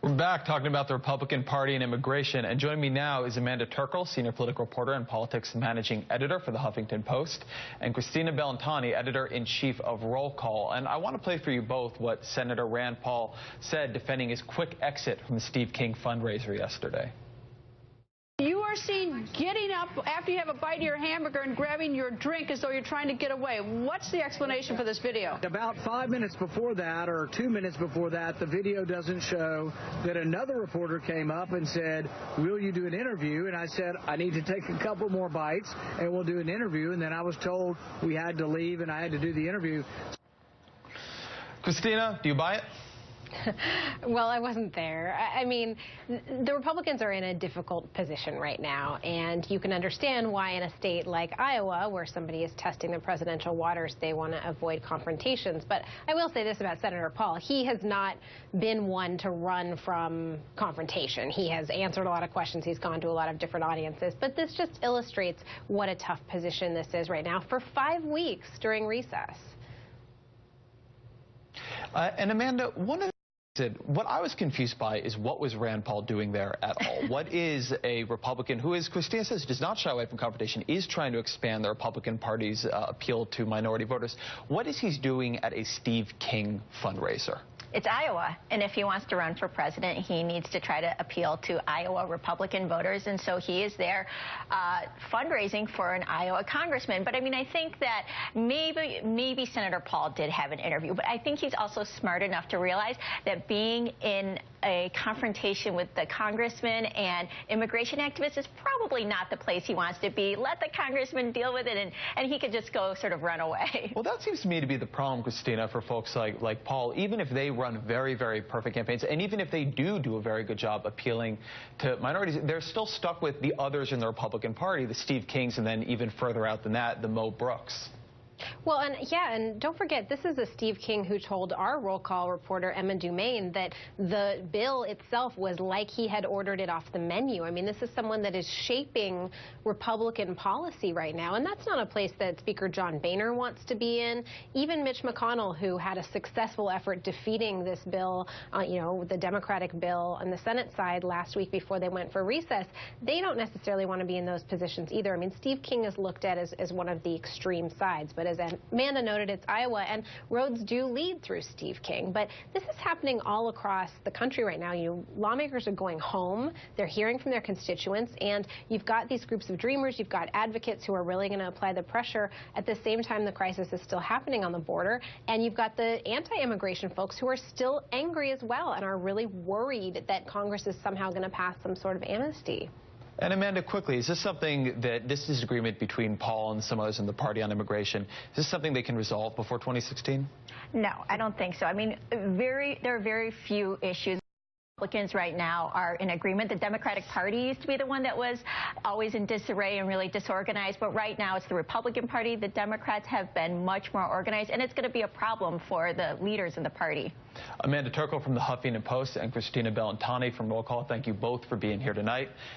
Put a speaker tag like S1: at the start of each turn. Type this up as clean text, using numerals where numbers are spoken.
S1: We're back talking about the Republican Party and immigration, and joining me now is Amanda Terkel, senior political reporter and politics managing editor for the Huffington Post, and Christina Bellantoni, editor-in-chief of Roll Call. And I want to play for you both what Senator Rand Paul said defending his quick exit from the Steve King fundraiser yesterday.
S2: You are seen getting up after you have a bite of your hamburger and grabbing your drink as though you're trying to get away. What's the explanation for this video?
S3: About 5 minutes before that, or 2 minutes before that, the video doesn't show that another reporter came up and said, "Will you do an interview?" And I said, "I need to take a couple more bites and we'll do an interview." And then I was told we had to leave and I had to do the interview.
S1: Christina, do you buy it?
S4: Well, I wasn't there. I mean, the Republicans are in a difficult position right now, and you can understand why in a state like Iowa, where somebody is testing the presidential waters, they want to avoid confrontations. But I will say this about Senator Paul. He has not been one to run from confrontation. He has answered a lot of questions. He's gone to a lot of different audiences. But this just illustrates what a tough position this is right now for 5 weeks during recess.
S1: And Amanda, what I was confused by is what was Rand Paul doing there at all? What is a Republican who, as Christina says, does not shy away from confrontation, is trying to expand the Republican Party's appeal to minority voters? What is he doing at a Steve King fundraiser?
S5: It's Iowa, and if he wants to run for president, he needs to try to appeal to Iowa Republican voters, and so he is there fundraising for an Iowa congressman. But I mean, I think that maybe Senator Paul did have an interview, but I think he's also smart enough to realize that being in a confrontation with the congressman and immigration activists is probably not the place he wants to be. Let the congressman deal with it, and he could just go sort of run away.
S1: Well, that seems to me to be the problem, Christina, for folks like Paul. Even if they run very, very perfect campaigns, and even if they do a very good job appealing to minorities, they're still stuck with the others in the Republican Party, the Steve Kings, and then even further out than that, the Mo Brooks.
S4: Well, and don't forget, this is a Steve King who told our Roll Call reporter, Emma Dumaine, that the bill itself was like he had ordered it off the menu. I mean, this is someone that is shaping Republican policy right now, and that's not a place that Speaker John Boehner wants to be in. Even Mitch McConnell, who had a successful effort defeating this bill, the Democratic bill on the Senate side last week before they went for recess, they don't necessarily want to be in those positions either. I mean, Steve King is looked at as one of the extreme sides, but as Amanda noted, it's Iowa, and roads do lead through Steve King. But this is happening all across the country right now. Lawmakers are going home. They're hearing from their constituents, and you've got these groups of dreamers. You've got advocates who are really going to apply the pressure. At the same time, the crisis is still happening on the border, and you've got the anti-immigration folks who are still angry as well and are really worried that Congress is somehow going to pass some sort of amnesty.
S1: And Amanda, quickly, is this something that this disagreement between Paul and some others in the party on immigration, is this something they can resolve before 2016?
S5: No, I don't think so. I mean, there are very few issues. Republicans right now are in agreement. The Democratic Party used to be the one that was always in disarray and really disorganized, but right now it's the Republican Party. The Democrats have been much more organized, and it's going to be a problem for the leaders in the party.
S1: Amanda Terkel from the Huffington Post and Christina Bellantoni from Roll Call, thank you both for being here tonight.